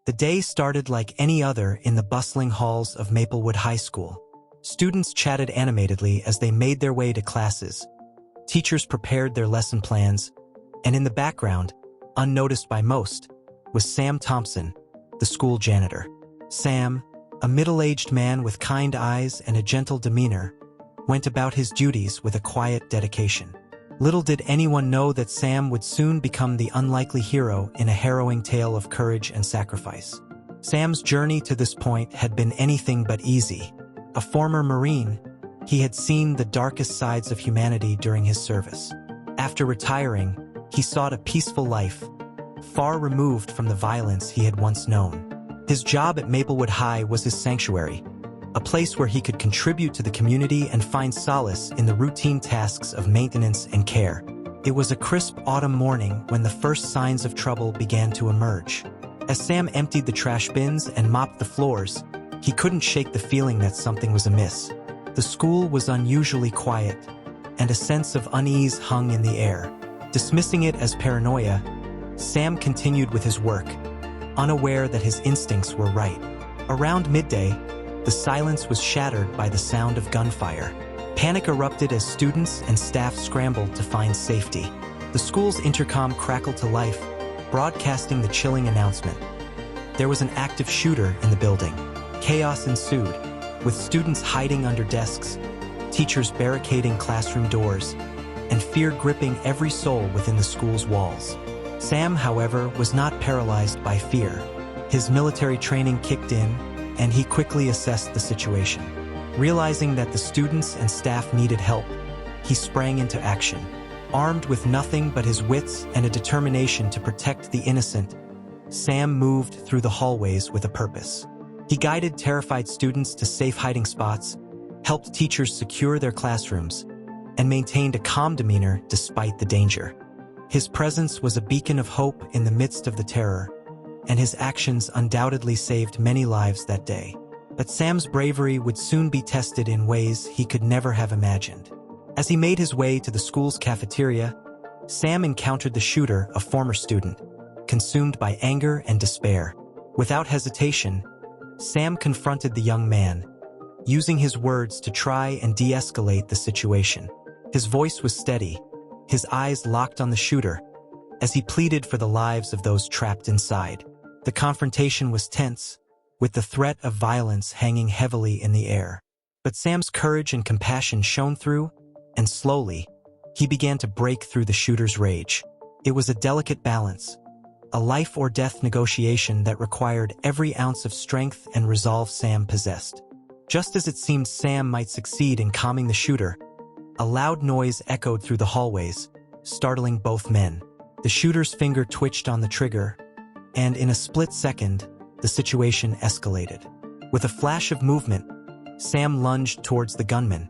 The day started like any other in the bustling halls of Maplewood High School. Students chatted animatedly as they made their way to classes. Teachers prepared their lesson plans, and in the background, unnoticed by most, was Sam Thompson, the school janitor. Sam, a middle-aged man with kind eyes and a gentle demeanor, went about his duties with a quiet dedication. Little did anyone know that Sam would soon become the unlikely hero in a harrowing tale of courage and sacrifice. Sam's journey to this point had been anything but easy. A former Marine, he had seen the darkest sides of humanity during his service. After retiring, he sought a peaceful life, far removed from the violence he had once known. His job at Maplewood High was his sanctuary, a place where he could contribute to the community and find solace in the routine tasks of maintenance and care. It was a crisp autumn morning when the first signs of trouble began to emerge. As Sam emptied the trash bins and mopped the floors, he couldn't shake the feeling that something was amiss. The school was unusually quiet, and a sense of unease hung in the air. Dismissing it as paranoia, Sam continued with his work, unaware that his instincts were right. Around midday, the silence was shattered by the sound of gunfire. Panic erupted as students and staff scrambled to find safety. The school's intercom crackled to life, broadcasting the chilling announcement. There was an active shooter in the building. Chaos ensued, with students hiding under desks, teachers barricading classroom doors, and fear gripping every soul within the school's walls. Sam, however, was not paralyzed by fear. His military training kicked in, and he quickly assessed the situation. Realizing that the students and staff needed help, he sprang into action. Armed with nothing but his wits and a determination to protect the innocent, Sam moved through the hallways with a purpose. He guided terrified students to safe hiding spots, helped teachers secure their classrooms, and maintained a calm demeanor despite the danger. His presence was a beacon of hope in the midst of the terror, and his actions undoubtedly saved many lives that day. But Sam's bravery would soon be tested in ways he could never have imagined. As he made his way to the school's cafeteria, Sam encountered the shooter, a former student, consumed by anger and despair. Without hesitation, Sam confronted the young man, using his words to try and de-escalate the situation. His voice was steady, his eyes locked on the shooter, as he pleaded for the lives of those trapped inside. The confrontation was tense, with the threat of violence hanging heavily in the air. But Sam's courage and compassion shone through, and slowly, he began to break through the shooter's rage. It was a delicate balance, a life-or-death negotiation that required every ounce of strength and resolve Sam possessed. Just as it seemed Sam might succeed in calming the shooter, a loud noise echoed through the hallways, startling both men. The shooter's finger twitched on the trigger, and in a split second, the situation escalated. With a flash of movement, Sam lunged towards the gunman,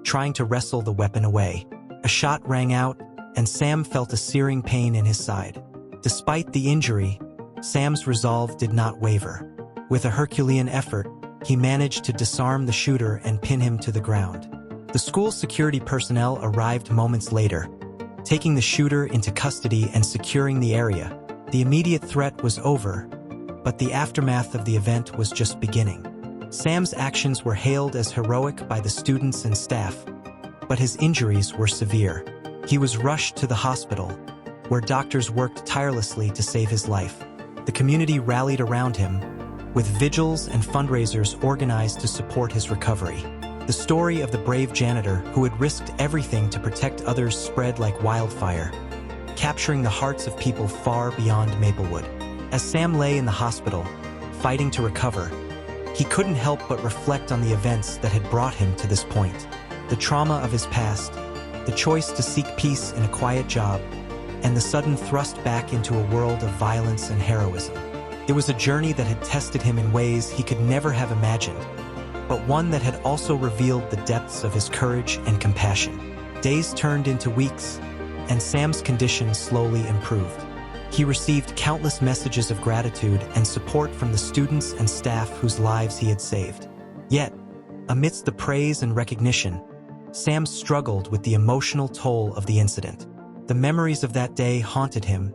trying to wrestle the weapon away. A shot rang out, and Sam felt a searing pain in his side. Despite the injury, Sam's resolve did not waver. With a Herculean effort, he managed to disarm the shooter and pin him to the ground. The school's security personnel arrived moments later, taking the shooter into custody and securing the area. The immediate threat was over, but the aftermath of the event was just beginning. Sam's actions were hailed as heroic by the students and staff, but his injuries were severe. He was rushed to the hospital, where doctors worked tirelessly to save his life. The community rallied around him, with vigils and fundraisers organized to support his recovery. The story of the brave janitor who had risked everything to protect others spread like wildfire, capturing the hearts of people far beyond Maplewood. As Sam lay in the hospital, fighting to recover, he couldn't help but reflect on the events that had brought him to this point. The trauma of his past, the choice to seek peace in a quiet job, and the sudden thrust back into a world of violence and heroism. It was a journey that had tested him in ways he could never have imagined, but one that had also revealed the depths of his courage and compassion. Days turned into weeks, and Sam's condition slowly improved. He received countless messages of gratitude and support from the students and staff whose lives he had saved. Yet, amidst the praise and recognition, Sam struggled with the emotional toll of the incident. The memories of that day haunted him,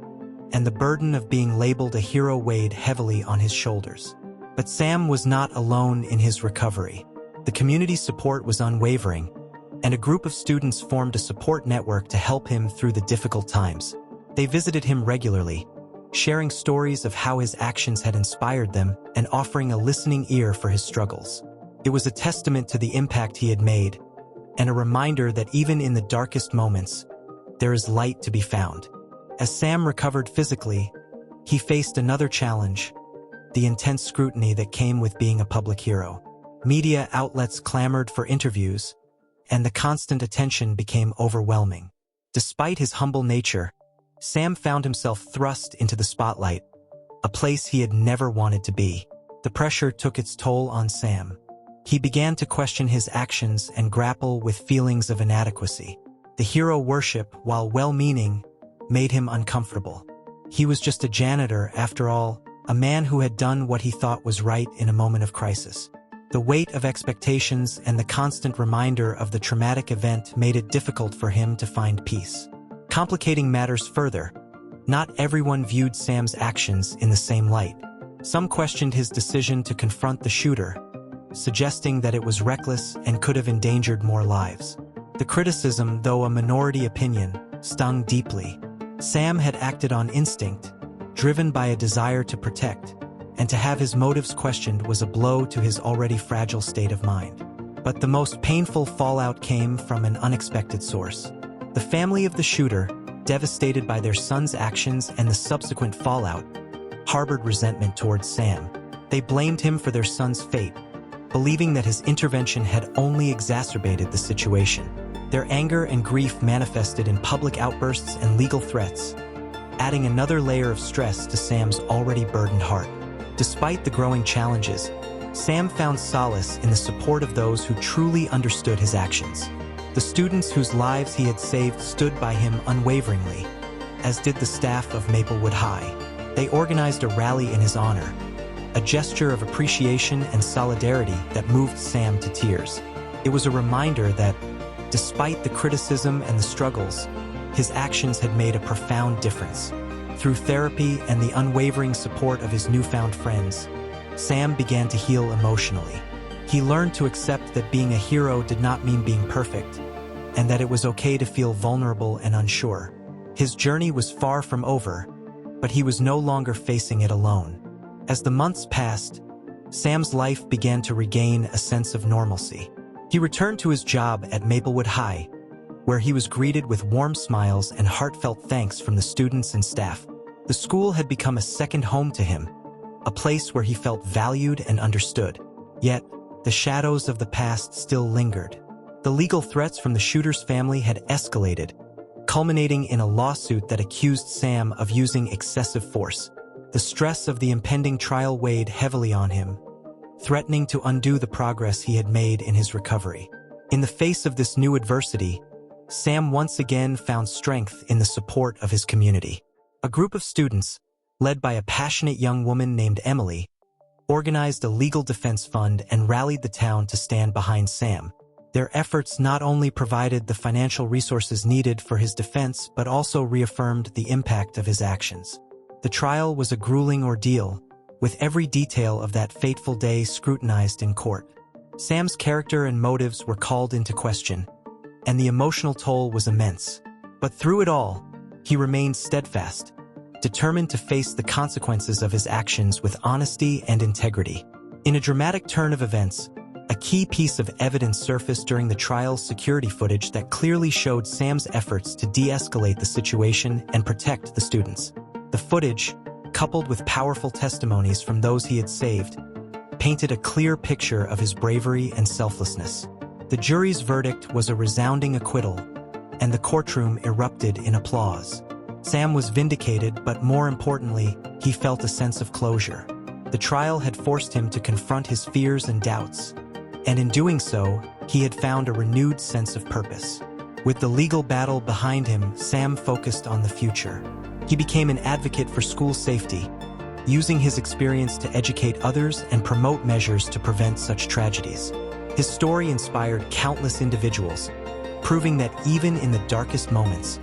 and the burden of being labeled a hero weighed heavily on his shoulders. But Sam was not alone in his recovery. The community's support was unwavering, and a group of students formed a support network to help him through the difficult times. They visited him regularly, sharing stories of how his actions had inspired them and offering a listening ear for his struggles. It was a testament to the impact he had made, and a reminder that even in the darkest moments, there is light to be found. As Sam recovered physically, he faced another challenge: the intense scrutiny that came with being a public hero. Media outlets clamored for interviews, and the constant attention became overwhelming. Despite his humble nature, Sam found himself thrust into the spotlight, a place he had never wanted to be. The pressure took its toll on Sam. He began to question his actions and grapple with feelings of inadequacy. The hero worship, while well-meaning, made him uncomfortable. He was just a janitor, after all, a man who had done what he thought was right in a moment of crisis. The weight of expectations and the constant reminder of the traumatic event made it difficult for him to find peace. Complicating matters further, not everyone viewed Sam's actions in the same light. Some questioned his decision to confront the shooter, suggesting that it was reckless and could have endangered more lives. The criticism, though a minority opinion, stung deeply. Sam had acted on instinct, driven by a desire to protect, and to have his motives questioned was a blow to his already fragile state of mind. But the most painful fallout came from an unexpected source. The family of the shooter, devastated by their son's actions and the subsequent fallout, harbored resentment towards Sam. They blamed him for their son's fate, believing that his intervention had only exacerbated the situation. Their anger and grief manifested in public outbursts and legal threats, adding another layer of stress to Sam's already burdened heart. Despite the growing challenges, Sam found solace in the support of those who truly understood his actions. The students whose lives he had saved stood by him unwaveringly, as did the staff of Maplewood High. They organized a rally in his honor, a gesture of appreciation and solidarity that moved Sam to tears. It was a reminder that, despite the criticism and the struggles, his actions had made a profound difference. Through therapy and the unwavering support of his newfound friends, Sam began to heal emotionally. He learned to accept that being a hero did not mean being perfect, and that it was okay to feel vulnerable and unsure. His journey was far from over, but he was no longer facing it alone. As the months passed, Sam's life began to regain a sense of normalcy. He returned to his job at Maplewood High, where he was greeted with warm smiles and heartfelt thanks from the students and staff. The school had become a second home to him, a place where he felt valued and understood. Yet, the shadows of the past still lingered. The legal threats from the shooter's family had escalated, culminating in a lawsuit that accused Sam of using excessive force. The stress of the impending trial weighed heavily on him, threatening to undo the progress he had made in his recovery. In the face of this new adversity, Sam once again found strength in the support of his community. A group of students, led by a passionate young woman named Emily, organized a legal defense fund and rallied the town to stand behind Sam. Their efforts not only provided the financial resources needed for his defense but also reaffirmed the impact of his actions. The trial was a grueling ordeal, with every detail of that fateful day scrutinized in court. Sam's character and motives were called into question, and the emotional toll was immense. But through it all, he remained steadfast, determined to face the consequences of his actions with honesty and integrity. In a dramatic turn of events, a key piece of evidence surfaced during the trial's security footage that clearly showed Sam's efforts to de-escalate the situation and protect the students. The footage, coupled with powerful testimonies from those he had saved, painted a clear picture of his bravery and selflessness. The jury's verdict was a resounding acquittal, and the courtroom erupted in applause. Sam was vindicated, but more importantly, he felt a sense of closure. The trial had forced him to confront his fears and doubts, and in doing so, he had found a renewed sense of purpose. With the legal battle behind him, Sam focused on the future. He became an advocate for school safety, using his experience to educate others and promote measures to prevent such tragedies. His story inspired countless individuals, proving that even in the darkest moments,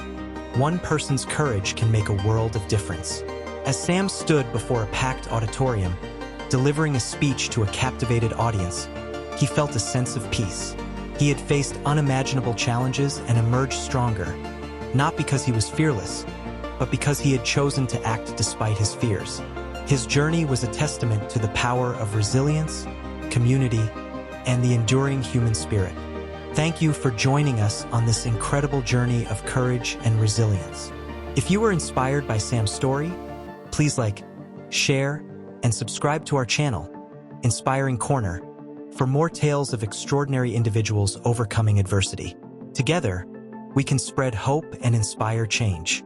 One person's courage can make a world of difference. As Sam stood before a packed auditorium, delivering a speech to a captivated audience, he felt a sense of peace. He had faced unimaginable challenges and emerged stronger, not because he was fearless, but because he had chosen to act despite his fears. His journey was a testament to the power of resilience, community, and the enduring human spirit. Thank you for joining us on this incredible journey of courage and resilience. If you were inspired by Sam's story, please like, share, and subscribe to our channel, Inspiring Corner, for more tales of extraordinary individuals overcoming adversity. Together, we can spread hope and inspire change.